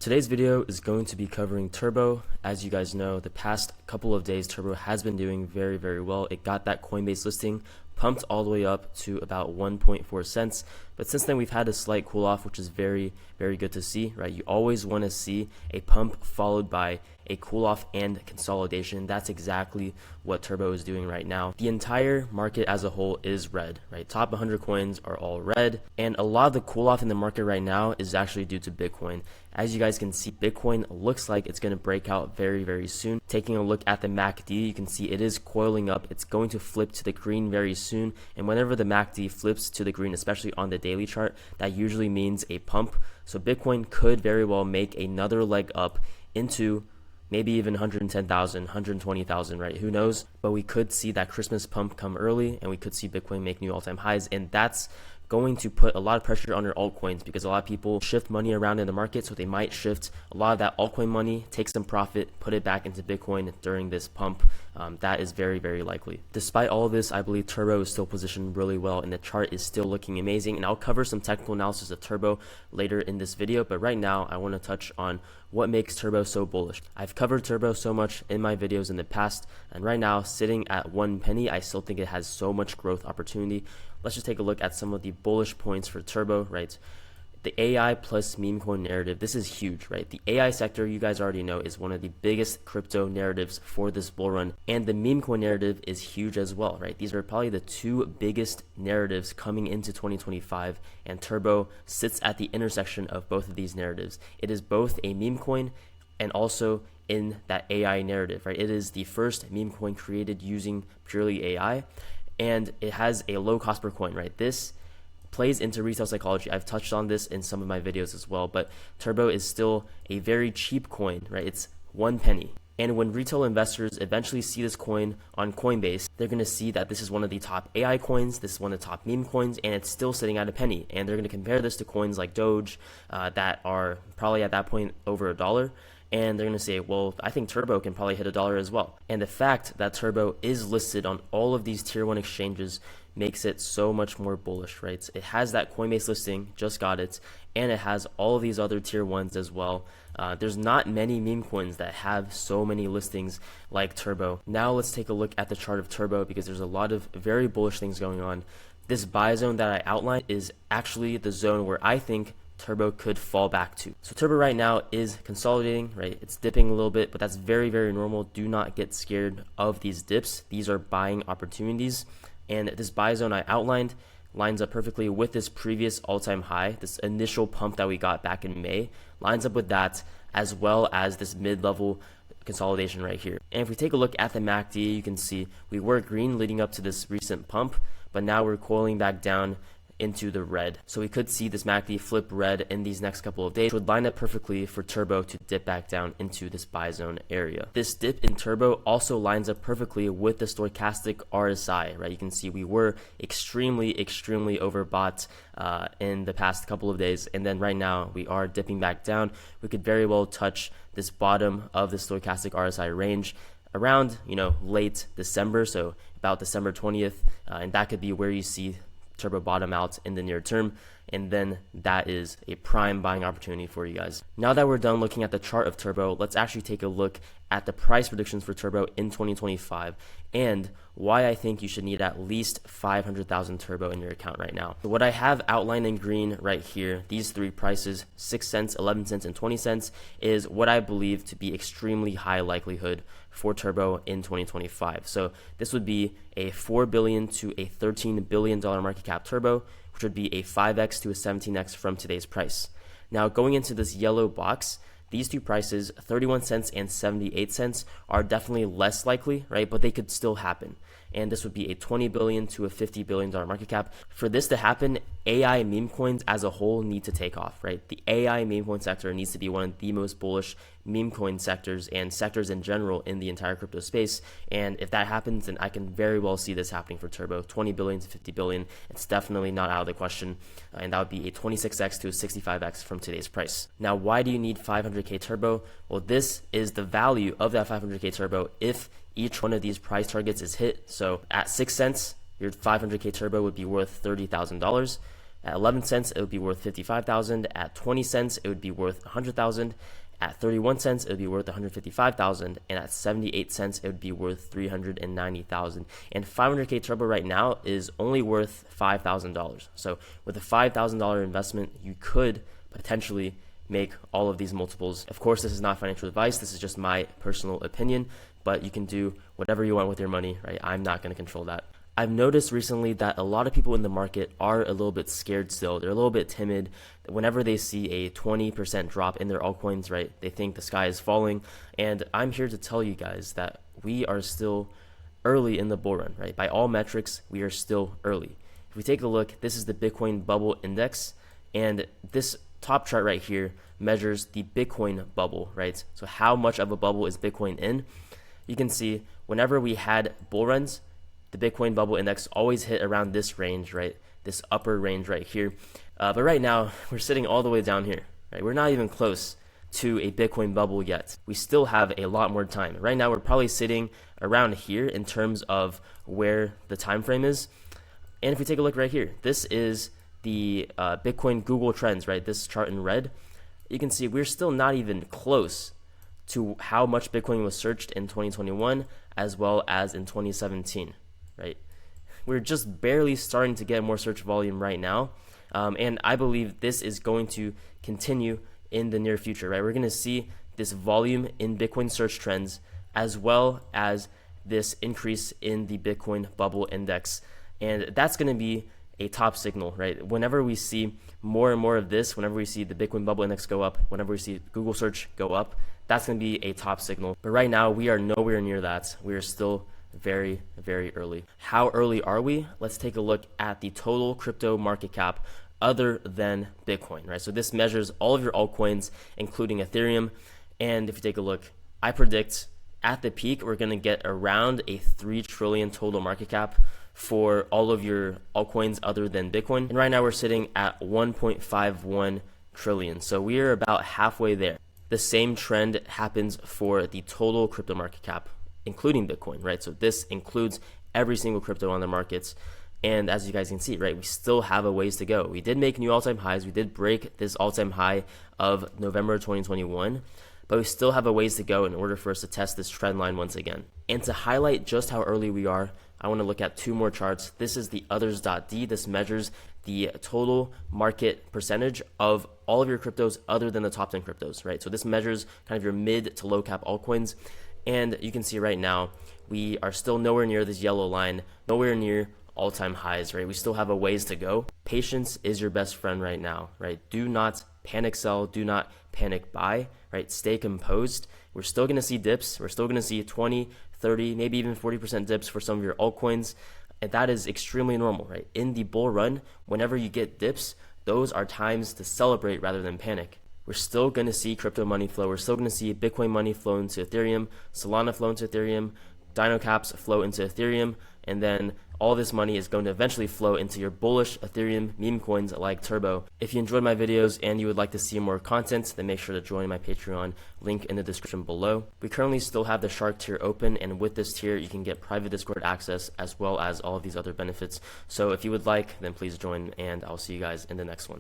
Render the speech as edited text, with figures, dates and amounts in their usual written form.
today's video is going to be covering Turbo. As you guys know, the past couple of days, Turbo has been doing very well. It got that Coinbase listing pumped all the way up to about 1.4 cents. But since then, we've had a slight cool off, which is very good to see, right? You always want to see a pump followed by a cool off and consolidation. That's exactly what Turbo is doing right now. The entire market as a whole is red, right? Top 100 coins are all red. And a lot of the cool off in the market right now is actually due to Bitcoin. As you guys can see, Bitcoin looks like it's going to break out very soon. Taking a look at the MACD, you can see it is coiling up. It's going to flip to the green very soon. And whenever the MACD flips to the green, especially on the daily chart, that usually means a pump. So Bitcoin could very well make another leg up into maybe even 110,000, 120,000, right? Who knows? But we could see that Christmas pump come early, and we could see Bitcoin make new all-time highs, and that's going to put a lot of pressure on your altcoins because a lot of people shift money around in the market, so they might shift a lot of that altcoin money, take some profit, put it back into Bitcoin during this pump. That is very likely. Despite all of this, I believe Turbo is still positioned really well, and the chart is still looking amazing. And I'll cover some technical analysis of Turbo later in this video, but right now I want to touch on what makes Turbo so bullish. I've covered Turbo so much in my videos in the past, and right now, sitting at 1 penny, I still think it has so much growth opportunity. Let's just take a look at some of the bullish points for Turbo, right? The AI plus Memecoin narrative, this is huge, right? The AI sector, you guys already know, is one of the biggest crypto narratives for this bull run, and the Memecoin narrative is huge as well, right? These are probably the two biggest narratives coming into 2025, and Turbo sits at the intersection of both of these narratives. It is both a meme coin and also in that AI narrative, right? It is the first meme coin created using purely AI, and it has a low cost per coin, right? This plays into retail psychology. I've touched on this in some of my videos as well, but Turbo is still a very cheap coin, right? It's 1 penny. And when retail investors eventually see this coin on Coinbase, they're going to see that this is one of the top AI coins, this is one of the top meme coins, and it's still sitting at a penny. And they're going to compare this to coins like Doge that are probably at that point over $1. And they're going to say, well, I think Turbo can probably hit $1 as well. And the fact that Turbo is listed on all of these tier 1 exchanges makes it so much more bullish, right? It has that Coinbase listing, just got it, and it has all of these other tier 1s as well. There's not many meme coins that have so many listings like Turbo. Now let's take a look at the chart of Turbo because there's a lot of very bullish things going on. This buy zone that I outlined is actually the zone where I think Turbo could fall back to. So Turbo right now is consolidating, right? It's dipping a little bit, but that's very normal. Do not get scared of these dips. These are buying opportunities. And this buy zone I outlined lines up perfectly with this previous all-time high. This initial pump that we got back in May lines up with that, as well as this mid-level consolidation right here. And if we take a look at the MACD, you can see we were green leading up to this recent pump, but now we're coiling back down into the red. So we could see this MACD flip red in these next couple of days, which would line up perfectly for Turbo to dip back down into this buy zone area. This dip in Turbo also lines up perfectly with the stochastic RSI, right? You can see we were extremely overbought in the past couple of days, and then right now we are dipping back down. We could very well touch this bottom of the stochastic RSI range around, late December, so about December 20th, and that could be where you see Turbo bottom out in the near term, and then that is a prime buying opportunity for you guys. Now that we're done looking at the chart of Turbo, let's actually take a look at the price predictions for Turbo in 2025 and why I think you should need at least 500,000 Turbo in your account right now. So what I have outlined in green right here, these three prices, 6 cents, 11 cents, and 20 cents, is what I believe to be extremely high likelihood for Turbo in 2025. So this would be a $4 billion to a $13 billion market cap Turbo, which would be a 5x to a 17x from today's price. Now going into this yellow box, these two prices, 31 cents and 78 cents, are definitely less likely, right? But they could still happen. And this would be a $20 billion to a $50 billion market cap. For this to happen, AI meme coins as a whole need to take off, right? The AI meme coin sector needs to be one of the most bullish meme coin sectors and sectors in general in the entire crypto space. And if that happens, then I can very well see this happening for Turbo. 20 billion to 50 billion. It's definitely not out of the question. And that would be a 26x to a 65x from today's price. Now, why do you need 500k Turbo? Well, this is the value of that 500k Turbo if each one of these price targets is hit. So at 6 cents, your 500k Turbo would be worth $30,000. At 11 cents, it would be worth 55,000. At 20 cents, it would be worth 100,000. At 31 cents, it would be worth 155,000, and at 78 cents, it would be worth 390,000. And 500K Turbo right now is only worth $5,000. So with a $5,000 investment, you could potentially make all of these multiples. Of course, this is not financial advice. This is just my personal opinion, but you can do whatever you want with your money, right? I'm not going to control that. I've noticed recently that a lot of people in the market are a little bit scared still. They're a little bit timid. Whenever they see a 20% drop in their altcoins, right, they think the sky is falling. And I'm here to tell you guys that we are still early in the bull run, right? By all metrics, we are still early. If we take a look, this is the Bitcoin bubble index, and this top chart right here measures the Bitcoin bubble, right? So how much of a bubble is Bitcoin in? You can see whenever we had bull runs, the Bitcoin bubble index always hit around this range, right? This upper range right here. But right now, we're sitting all the way down here, right? We're not even close to a Bitcoin bubble yet. We still have a lot more time. Right now, we're probably sitting around here in terms of where the time frame is. And if we take a look right here, this is the Bitcoin Google Trends, right? This chart in red. You can see we're still not even close to how much Bitcoin was searched in 2021 as well as in 2017. Right? We're just barely starting to get more search volume right now. And I believe this is going to continue in the near future, right? We're going to see this volume in Bitcoin search trends as well as this increase in the Bitcoin bubble index. And that's going to be a top signal, right? Whenever we see more and more of this, whenever we see the Bitcoin bubble index go up, whenever we see Google search go up, that's going to be a top signal. But right now, we are nowhere near that. We are still very, very early. How early are we? Let's take a look at the total crypto market cap other than Bitcoin, right? So this measures all of your altcoins, including Ethereum. And if you take a look, I predict at the peak, we're going to get around a 3 trillion total market cap for all of your altcoins other than Bitcoin. And right now we're sitting at 1.51 trillion. So we are about halfway there. The same trend happens for the total crypto market cap, including Bitcoin, right? So this includes every single crypto on the markets. And as you guys can see, right, we still have a ways to go. We did make new all-time highs. We did break this all-time high of November 2021, but we still have a ways to go in order for us to test this trend line once again. And to highlight just how early we are, I want to look at two more charts. This is the others.d. This measures the total market percentage of all of your cryptos other than the top 10 cryptos, right? So this measures kind of your mid to low cap altcoins. And you can see right now, we are still nowhere near this yellow line, nowhere near all-time highs, right? We still have a ways to go. Patience is your best friend right now, right? Do not panic sell, do not panic buy, right? Stay composed. We're still going to see dips. We're still going to see 20, 30, maybe even 40% dips for some of your altcoins. And that is extremely normal, right? In the bull run, whenever you get dips, those are times to celebrate rather than panic. We're still going to see crypto money flow. We're still going to see Bitcoin money flow into Ethereum, Solana flow into Ethereum, Dino Caps flow into Ethereum, and then all this money is going to eventually flow into your bullish Ethereum meme coins like Turbo. If you enjoyed my videos and you would like to see more content, then make sure to join my Patreon, link in the description below. We currently still have the Shark tier open, and with this tier, you can get private Discord access as well as all of these other benefits. So if you would like, then please join, and I'll see you guys in the next one.